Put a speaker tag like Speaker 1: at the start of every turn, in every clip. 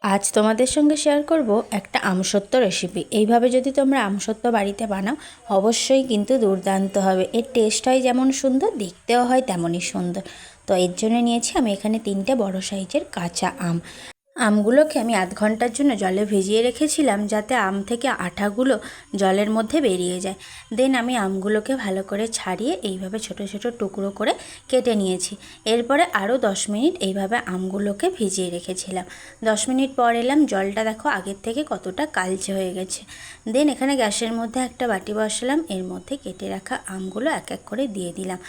Speaker 1: আজ তোমাদের সঙ্গে শেয়ার করব একটা আমসত্ত্ব রেসিপি। এইভাবে যদি তোমরা আমসত্ত্ব বাড়িতে বানাও অবশ্যই কিন্তু দুর্দান্ত হবে। এর টেস্ট হয় যেমন সুন্দর, দেখতেও হয় তেমনই সুন্দর। তো এর জন্য নিয়েছি আমি এখানে 3টে বড় সাইজের কাঁচা আম। আমগুলোকে আমি আধ ঘন্টার জন্য জলে ভিজিয়ে রেখেছিলাম, যাতে আম থেকে আঠাগুলো জলের মধ্যে বেরিয়ে যায়। দেন আমি আমগুলোকে ভালো করে ছাড়িয়ে এইভাবে ছোট ছোট টুকরো করে কেটে নিয়েছি। এরপরে আরও 10 মিনিট এইভাবে আমগুলোকে ভিজিয়ে রেখেছিলাম। 10 মিনিট পর এলাম, জলটা দেখো আগের থেকে কতটা কালচে হয়ে গেছে। দেন এখানে গ্যাসের মধ্যে একটা বাটি বসালাম, এর মধ্যে কেটে রাখা আমগুলো এক এক করে দিয়ে দিলাম।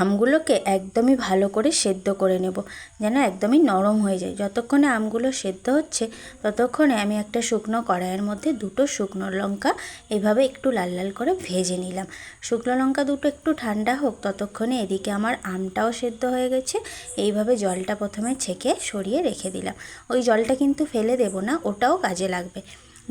Speaker 1: আমগুলোকে একদমই ভালো করে সেদ্ধ করে নেব, যেন একদমই নরম হয়ে যায়। যতক্ষণে আমগুলো সেদ্ধ হচ্ছে ততক্ষণে আমি একটা শুকনো কড়াইয়ের মধ্যে 2টো শুকনো লঙ্কা এইভাবে একটু লাল লাল করে ভেজে নিলাম। শুকনো লঙ্কা দুটো একটু ঠান্ডা হোক, ততক্ষণে এদিকে আমার আমটাও সেদ্ধ হয়ে গেছে। এইভাবে জলটা প্রথমে ছেঁকে সরিয়ে রেখে দিলাম। ওই জলটা কিন্তু ফেলে দেব না, ওটাও কাজে লাগবে।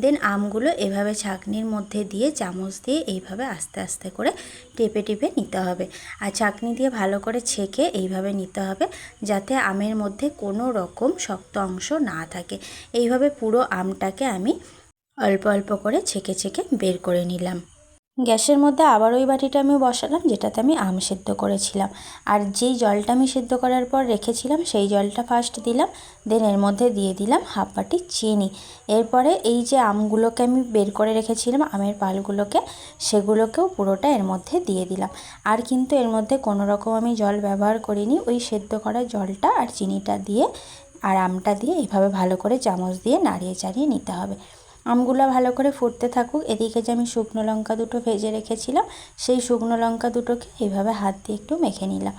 Speaker 1: দেন আমগুলো এভাবে ছাঁকনির মধ্যে দিয়ে চামচ দিয়ে এইভাবে আস্তে আস্তে করে টেপে টেপে নিতে হবে। আর ছাঁকনি দিয়ে ভালো করে ছেঁকে এইভাবে নিতে হবে, যাতে আমের মধ্যে কোনো রকম শক্ত অংশ না থাকে। এইভাবে পুরো আমটাকে আমি অল্প অল্প করে ছেঁকে ছেঁকে বের করে নিলাম। গ্যাসের মধ্যে আবার ওই বাটিটা আমি বসালাম, যেটাতে আমি আম সেদ্ধ করেছিলাম। আর যেই জলটা আমি সেদ্ধ করার পর রেখেছিলাম সেই জলটা ফার্স্ট দিলাম। দেন এর মধ্যে দিয়ে দিলাম হাফ বাটি চিনি। এরপরে এই যে আমগুলোকে আমি বের করে রেখেছিলাম, আমের পালগুলোকে, সেগুলোকেও পুরোটা এর মধ্যে দিয়ে দিলাম। আর কিন্তু এর মধ্যে কোনো রকম আমি জল ব্যবহার করিনি। ওই সেদ্ধ করা জলটা আর চিনিটা দিয়ে আর আমটা দিয়ে এইভাবে ভালো করে চামচ দিয়ে নাড়িয়ে চাড়িয়ে নিতে হবে। আমগুলো ভালো করে ফুটতে থাকুক। এদিকে যে আমি শুকনো লঙ্কা দুটো ভেজে রেখেছিলাম, সেই শুকনো লঙ্কা দুটোকে এইভাবে হাত দিয়ে একটু মেখে নিলাম।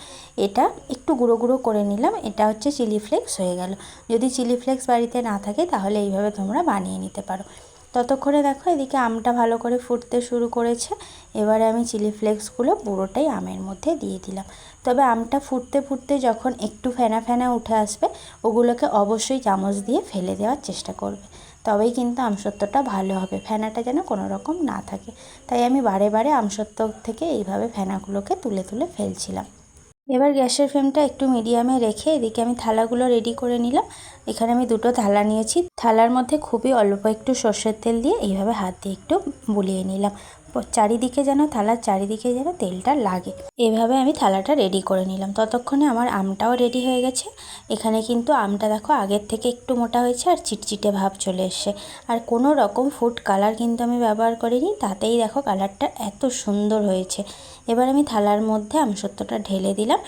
Speaker 1: এটা একটু গুঁড়ো গুঁড়ো করে নিলাম। এটা হচ্ছে চিলি ফ্লেক্স হয়ে গেল। যদি চিলি ফ্লেক্স বাড়িতে না থাকে তাহলে এইভাবে তোমরা বানিয়ে নিতে পারো। ততক্ষণে দেখো এদিকে আমটা ভালো করে ফুটতে শুরু করেছে। এবারে আমি চিলি ফ্লেক্সগুলো পুরোটাই আমের মধ্যে দিয়ে দিলাম। তবে আমটা ফুটতে ফুটতে যখন একটু ফেনা ফেনা উঠে আসবে, ওগুলোকে অবশ্যই চামচ দিয়ে ফেলে দেওয়ার চেষ্টা করবে, তবেই কিন্তু আমসত্ত্বটা ভালো হবে। ফেনাটা যেন কোনো রকম না থাকে। তাই আমি বারে বারে আমসত্ত্ব থেকে এইভাবে ফেনাগুলোকে তুলে তুলে ফেলছিলাম। এবার গ্যাসের ফ্লেমটা একটু মিডিয়ামে রেখে এদিকে আমি থালাগুলো রেডি করে নিলাম। এখানে আমি 2টো থালা নিয়েছি। থালার মধ্যে খুবই অল্প একটু সর্ষের তেল দিয়ে এইভাবে হাত দিয়ে একটু বুলিয়ে নিলাম, চারিদিকে যেন, থালার চারিদিকে যেন তেলটা লাগে। এভাবে আমি থালাটা রেডি করে নিলাম। ততক্ষণে আমার আমটাও রেডি হয়ে গেছে। এখানে কিন্তু আমটা দেখো আগের থেকে একটু মোটা হয়েছে আর চিটচিটে ভাব চলে এসছে। আর কোনো রকম ফুড কালার কিন্তু আমি ব্যবহার করিনি, তাতেই দেখো কালারটা এত সুন্দর হয়েছে। এবার আমি থালার মধ্যে আমসত্ত্বটা ঢেলে দিলাম,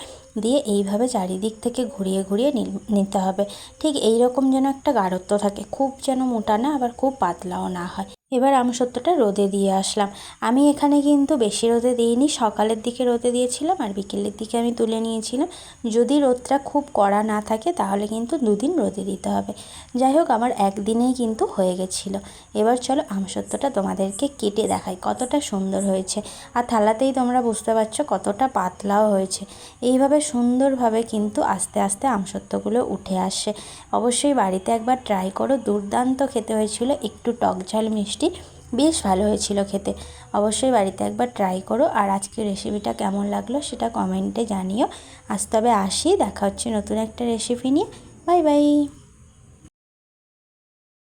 Speaker 1: দিয়ে এইভাবে চারিদিক থেকে ঘুরিয়ে ঘুরিয়ে নিতে হবে। ঠিক এই রকম যেন একটা গাঢ়ত্ব থাকে, খুব যেন মোটা না আবার খুব পাতলাও না হয়। এবার আমসত্ত্বটা রোদে দিয়ে আসলাম। আমি এখানে কিন্তু বেশি রোদে দিইনি, সকালের দিকে রোদে দিয়েছিলাম আর বিকেলের দিকে আমি তুলে নিয়েছিলাম। যদি রোদটা খুব কড়া না থাকে তাহলে কিন্তু 2 দিন রোদে দিতে হবে। যাই হোক, আমার একদিনেই কিন্তু হয়ে গেছিলো। এবার চলো আমসত্ত্বটা তোমাদেরকে কেটে দেখাই কতটা সুন্দর হয়েছে। আর থালাতেই তোমরা বুঝতে পারছো কতটা পাতলাও হয়েছে। এইভাবে সুন্দরভাবে কিন্তু আস্তে আস্তে আমসত্ত্বগুলো উঠে আসে। অবশ্যই বাড়িতে একবার ট্রাই করো, দুর্দান্ত খেতে হয়েছিল। একটু টক ঝাল মিষ্টি, বেশ ভালো হয়েছিল খেতে। অবশ্যই বাড়িতে একবার ট্রাই করো। আর আজকের রেসিপিটা কেমন লাগলো সেটা কমেন্টে জানিও। আজ তবে আসি, দেখা হচ্ছে নতুন একটা রেসিপি নিয়ে। Bye bye.